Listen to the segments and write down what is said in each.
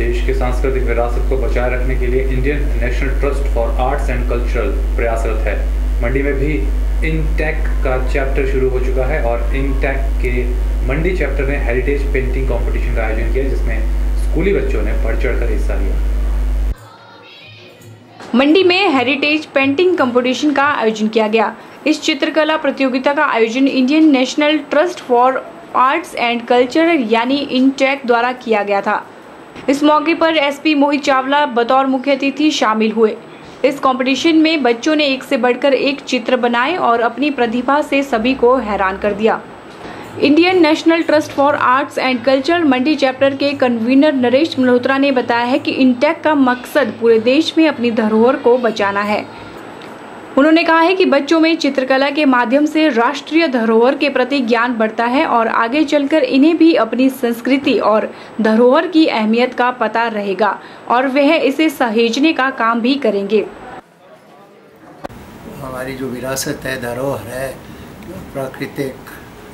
देश की सांस्कृतिक विरासत को बचाए रखने के लिए Indian national trust for arts and cultural प्रयासरत है। मंडी में भी इंटेक का चैप्टर शुरू हो चुका है और इंटेक के मंडी चैप्टर ने हेरिटेज पेंटिंग कंपटीशन का आयोजन किया, जिसमें स्कूली बच्चों ने बढ़ चढ़कर हिस्सा लिया। मंडी में हेरिटेज पेंटिंग कंपटीशन का आयोजन किया गया। इस चित्रकला प्रतियोगिता का आयोजन Indian national trust for arts and culture यानी इंटेक द्वारा किया गया था। इस मौके पर एसपी मोहित चावला बतौर मुख्य अतिथि शामिल हुए। इस कंपटीशन में बच्चों ने एक से बढ़कर एक चित्र बनाए और अपनी प्रतिभा से सभी को हैरान कर दिया। Indian national trust for arts and culture Mandi chapter के कन्वीनर नरेश मल्होत्रा ने बताया है कि इंटेक का मकसद पूरे देश में अपनी धरोहर को बचाना है। उन्होंने कहा है कि बच्चों में चित्रकला के माध्यम से राष्ट्रीय धरोहर के प्रति ज्ञान बढ़ता है और आगे चलकर इन्हें भी अपनी संस्कृति और धरोहर की अहमियत का पता रहेगा और वह इसे सहेजने का काम भी करेंगे। हमारी जो विरासत है, धरोहर है, प्राकृतिक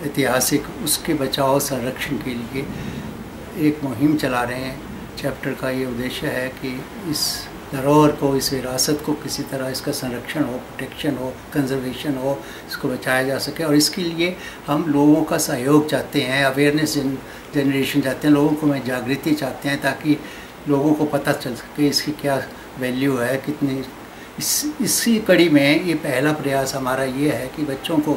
ऐतिहासिक, उसके बचाव संरक्षण के लिए एक मुहिम चला रहे हैं। चैप्टर का ये उद्देश्य है कि इस धरोहर को, इस विरासत को किसी तरह इसका संरक्षण हो, प्रोटेक्शन हो, कंजर्वेशन हो, इसको बचाया जा सके। और इसके लिए हम लोगों का सहयोग चाहते हैं, अवेयरनेस जनरेशन चाहते हैं, लोगों को में जागृति चाहते हैं, ताकि लोगों को पता चल सके इसकी क्या वैल्यू है, कितनी। इसी कड़ी में ये पहला प्रयास हमारा ये है कि बच्चों को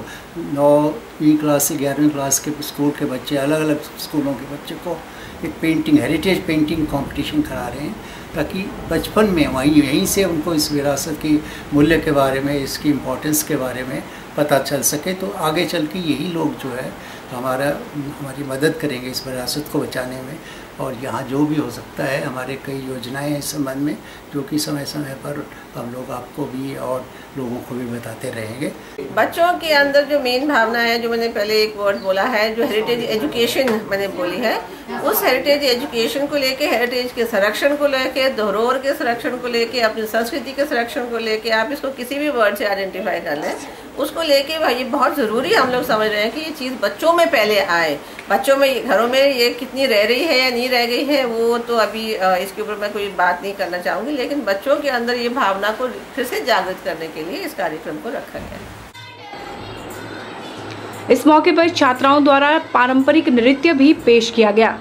9वीं क्लास से 11वीं क्लास के स्कूल के बच्चे, अलग अलग स्कूलों के बच्चे को एक पेंटिंग, हेरिटेज पेंटिंग कंपटीशन करा रहे हैं, ताकि बचपन में यहीं से उनको इस विरासत की मूल्य के बारे में, इसकी इम्पोर्टेंस के बारे में पता चल सके। तो आगे चल के यही लोग जो है हमारी मदद करेंगे इस विरासत को बचाने में। और यहाँ जो भी हो सकता है, हमारे कई योजनाएं हैं इस संबंध में, जो कि समय समय पर हम लोग आपको भी और लोगों को भी बताते रहेंगे। बच्चों के अंदर जो मेन भावना है, जो मैंने पहले एक वर्ड बोला है, जो हेरिटेज एजुकेशन मैंने बोली है, उस हेरिटेज एजुकेशन को लेके, हेरिटेज के संरक्षण को लेके, धरोहर के संरक्षण को लेके, अपनी संस्कृति के संरक्षण को लेके, आप इसको किसी भी वर्ड से आइडेंटिफाई कर लें, उसको लेके भाई बहुत ज़रूरी हम लोग समझ रहे हैं कि ये चीज़ बच्चों में पहले आए। बच्चों में, घरों में ये कितनी रह रही है या नहीं रह गई है, वो तो अभी इसके ऊपर मैं कोई बात नहीं करना चाहूँगी, लेकिन बच्चों के अंदर ये भावना को फिर से जागृत करने के लिए इस कार्यक्रम को रखा गया। इस मौके पर छात्राओं द्वारा पारंपरिक नृत्य भी पेश किया गया।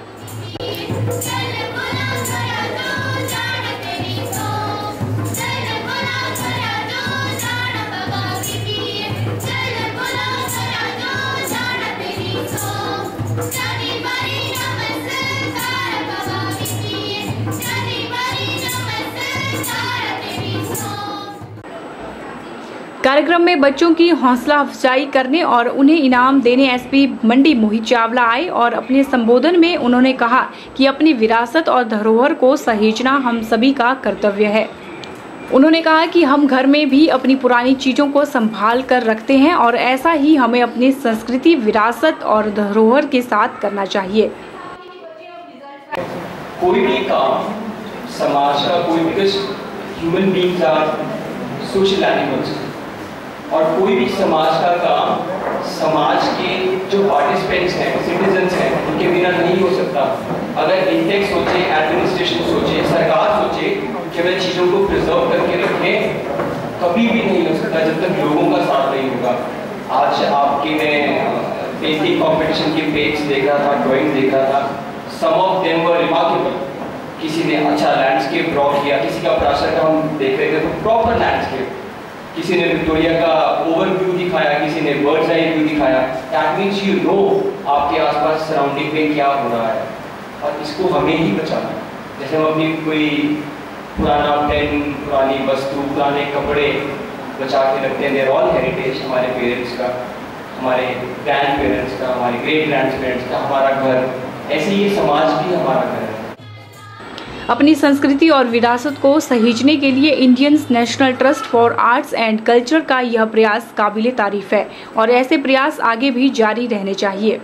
कार्यक्रम में बच्चों की हौसला अफजाई करने और उन्हें इनाम देने एसपी मंडी मोहित चावला आए और अपने संबोधन में उन्होंने कहा कि अपनी विरासत और धरोहर को सहेजना हम सभी का कर्तव्य है। उन्होंने कहा कि हम घर में भी अपनी पुरानी चीजों को संभाल कर रखते हैं और ऐसा ही हमें अपनी संस्कृति, विरासत और धरोहर के साथ करना चाहिए। कोई भी काम समाज का, कोई भी, human beings are social animals, और कोई भी समाज का काम समाज के जो पार्टिसिपेंट्स हैं, सिटीजन्स हैं, उनके बिना नहीं हो सकता। अगर इंटेक सोचे, एडमिनिस्ट्रेशन सोचे, सरकार सोचे कि वे चीज़ों को प्रिजर्व करके रखें, कभी भी नहीं हो सकता जब तक लोगों का साथ नहीं होगा। आज आपके मैं पेंटिंग कॉम्पिटिशन के पेज देख रहा था, ड्राइंग देख रहा था, सम ऑफ देम वर रिमार्केबल। किसी ने अच्छा लैंडस्केप ड्रॉ किया, किसी का प्राशर का हम देख रहे थे तो प्रॉपर लैंडस्केप, किसी ने विक्टोरिया का ओवरव्यू दिखाया, किसी ने बर्ड्स आई व्यू दिखाया। दैट मीन्स यू नो आपके आसपास सराउंडिंग में क्या हो रहा है, और इसको हमें ही बचाना है। जैसे हम अपनी कोई पुराना पेन, पुरानी वस्तु, पुराने कपड़े बचा के रखते हैं, देयर ऑल हेरिटेज, हमारे पेरेंट्स का, हमारे ग्रैंड पेरेंट्स का, हमारे ग्रेट ग्रैंड पेरेंट्स का, हमारा घर, ऐसे ये समाज भी हमारा घर है। अपनी संस्कृति और विरासत को सहेजने के लिए Indian national trust for arts and culture का यह प्रयास काबिले तारीफ है और ऐसे प्रयास आगे भी जारी रहने चाहिए।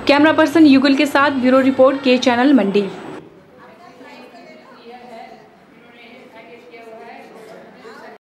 कैमरा पर्सन युगल के साथ ब्यूरो रिपोर्ट के चैनल मंडी।